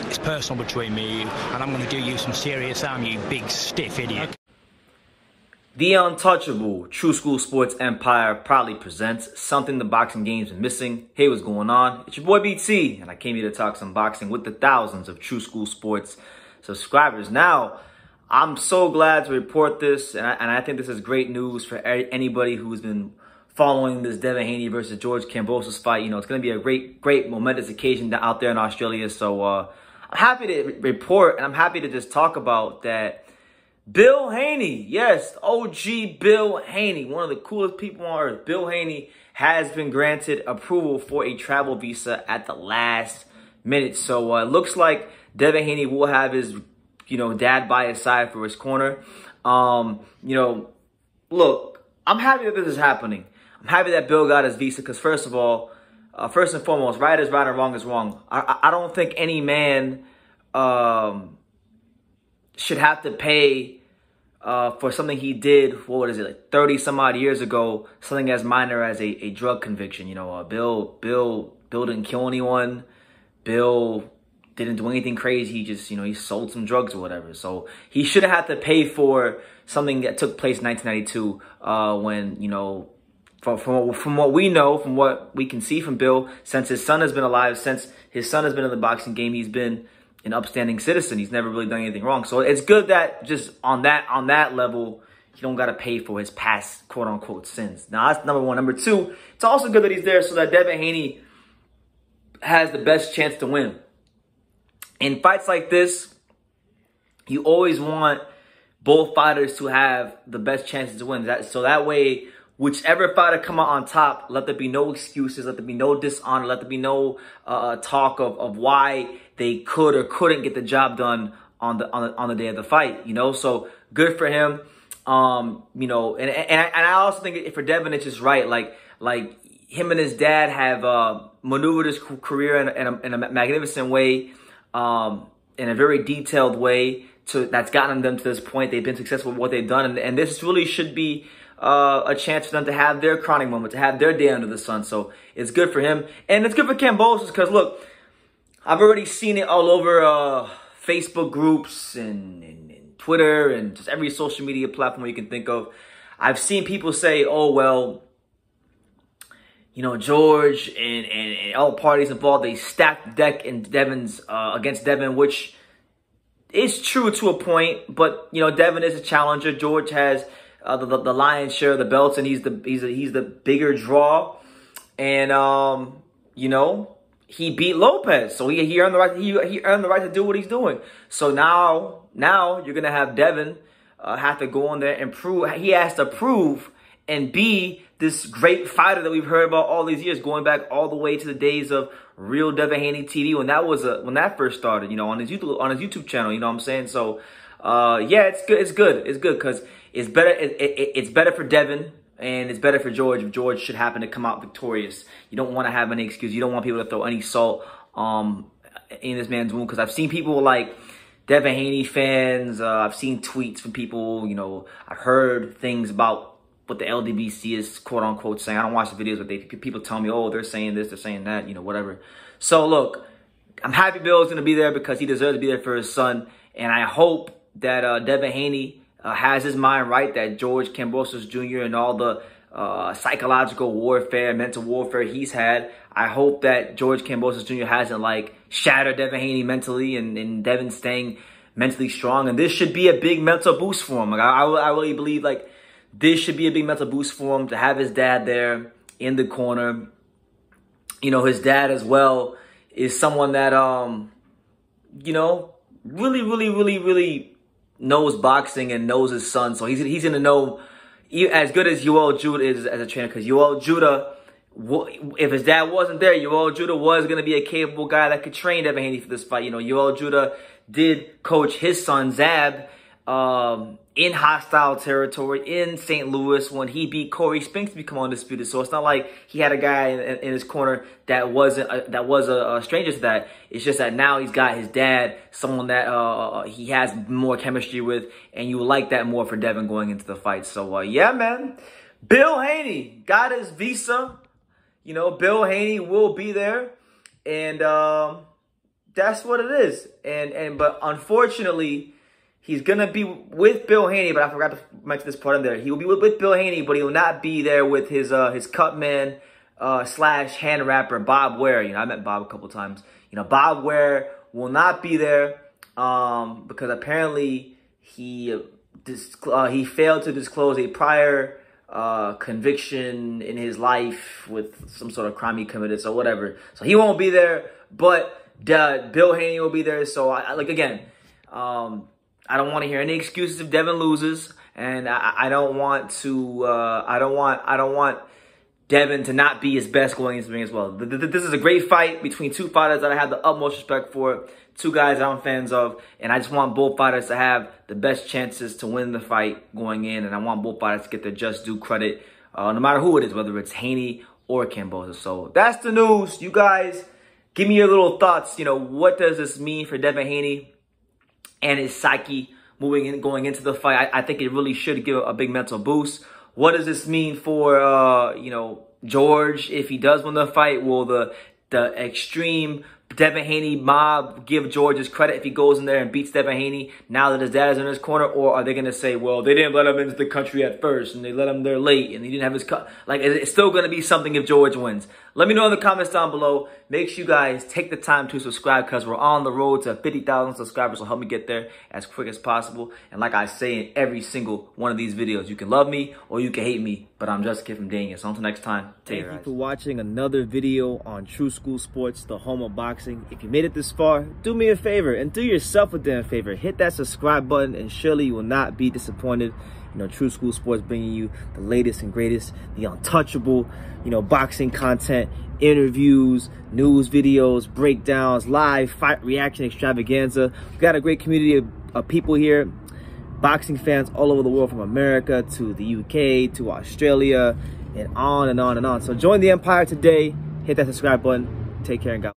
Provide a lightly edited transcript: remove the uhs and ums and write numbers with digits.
It's personal between me and you, and I'm going to do you some serious harm, you big stiff idiot. The untouchable True School Sports Empire proudly presents something the boxing game's been missing. Hey, what's going on? It's your boy BT, and I came here to talk some boxing with the thousands of True School Sports subscribers. Now, I'm so glad to report this, and I think this is great news for anybody who's been following this Devin Haney versus George Kambosos fight. You know, it's going to be a great momentous occasion out there in Australia. So I'm happy to report, and I'm happy to just talk about that. Bill Haney, yes, OG Bill Haney, one of the coolest people on earth. Bill Haney has been granted approval for a travel visa at the last minute. So it looks like Devin Haney will have his, dad by his side for his corner. Look, I'm happy that this is happening. I'm happy that Bill got his visa because, first and foremost, right is right and wrong is wrong. I don't think any man should have to pay for something he did, what is it, like 30 some odd years ago, something as minor as a drug conviction. Bill didn't kill anyone. Bill didn't do anything crazy. He just, he sold some drugs or whatever. So he shouldn't have to pay for something that took place in 1992 when, from what we know, from what we can see from Bill, since his son has been alive, since his son has been in the boxing game, he's been an upstanding citizen. He's never really done anything wrong. So it's good that just on that level, you don't got to pay for his past quote unquote sins. Now that's number one. Number two, it's also good that he's there so that Devin Haney has the best chance to win. In fights like this, you always want both fighters to have the best chances to win. So that way, whichever fighter come out on top, let there be no excuses, let there be no dishonor, let there be no talk of why they could or couldn't get the job done on the day of the fight. So good for him. And I also think for Devin, it's just right. Like him and his dad have maneuvered his career in a magnificent way, in a very detailed way that's gotten them to this point. They've been successful with what they've done, and this really should be a chance for them to have their crowning moment, to have their day under the sun. So it's good for him. And it's good for Kambosos because, look, I've already seen it all over Facebook groups and Twitter and just every social media platform you can think of. I've seen people say, oh, well, George and all parties involved, they stacked the deck in against Devin, which is true to a point. But, Devin is a challenger. George has the lion's share of the belts, and he's the bigger draw, and he beat Lopez, so he earned the right. He earned the right to do what he's doing. So now you're gonna have Devin have to go on there and prove. He has to prove and be this great fighter that we've heard about all these years, going back all the way to the days of real Devin Haney TV when that first started. On his YouTube channel. You know what I'm saying? So yeah, it's good because it's better. It's better for Devin, and it's better for George if George should happen to come out victorious. You don't want to have any excuse. You don't want people to throw any salt in this man's wound. Because I've seen people like Devin Haney fans. I've seen tweets from people. I've heard things about what the LDBC is quote unquote saying. I don't watch the videos, but people tell me, oh, they're saying this, they're saying that, whatever. So look, I'm happy Bill's gonna be there because he deserves to be there for his son, and I hope that Devin Haney has his mind right, that George Kambosos Jr. and all the psychological warfare, mental warfare he's had, I hope that George Kambosos Jr. hasn't shattered Devin Haney mentally, and Devin staying mentally strong. And this should be a big mental boost for him. I really believe this should be a big mental boost for him to have his dad there in the corner. His dad as well is someone that really knows boxing and knows his son. So he's going to know as good as Yoel Judah is as a trainer, because Yoel Judah, if his dad wasn't there, Yoel Judah was going to be a capable guy that could train Devin Haney for this fight. Yoel Judah did coach his son Zab in hostile territory in St. Louis when he beat Corey Spinks to become undisputed. So it's not like he had a guy in his corner that was a stranger to that. It's just that now he's got his dad, someone that he has more chemistry with, and you like that more for Devin going into the fight. So yeah, man, Bill Haney got his visa. Bill Haney will be there, and that's what it is. But unfortunately, he's going to be with Bill Haney, but I forgot to mention this part in there. He will be with Bill Haney, but he will not be there with his cut man slash hand rapper, Bob Ware. You know, I met Bob a couple times. You know, Bob Ware will not be there because apparently he failed to disclose a prior conviction in his life with some sort of crime he committed, so whatever. So he won't be there, but Bill Haney will be there. So again, I don't want to hear any excuses if Devin loses, and I don't want to. I don't want Devin to not be his best going into the ring as well. This is a great fight between two fighters that I have the utmost respect for, two guys I'm fans of, and I just want both fighters to have the best chances to win the fight going in, and I want both fighters to get their just due credit, no matter who it is, whether it's Haney or Kambosos. So that's the news. You guys, give me your little thoughts. You know, what does this mean for Devin Haney and his psyche going into the fight? I think it really should give a big mental boost. What does this mean for, you know, George if he does win the fight? Will the extreme Devin Haney mob give George his credit if he goes in there and beats Devin Haney now that his dad is in his corner? Or are they going to say, well, they didn't let him into the country at first and they let him there late and he didn't have his cut? Like, it's still going to be something if George wins. Let me know in the comments down below. Make sure you guys take the time to subscribe because we're on the road to 50,000 subscribers. So help me get there as quick as possible. And like I say in every single one of these videos, you can love me or you can hate me, but I'm just a kid from Daniel. So until next time, take care. Thank you for watching another video on True School Sports, the home of boxing. If you made it this far, do me a favor and do yourself a damn favor. Hit that subscribe button and surely you will not be disappointed. You know, True School Sports bringing you the latest and greatest, the untouchable, you know, boxing content, interviews, news videos, breakdowns, live fight reaction extravaganza. We've got a great community of people here, boxing fans all over the world, from America to the UK to Australia and on and on and on. So join the empire today. Hit that subscribe button. Take care and God.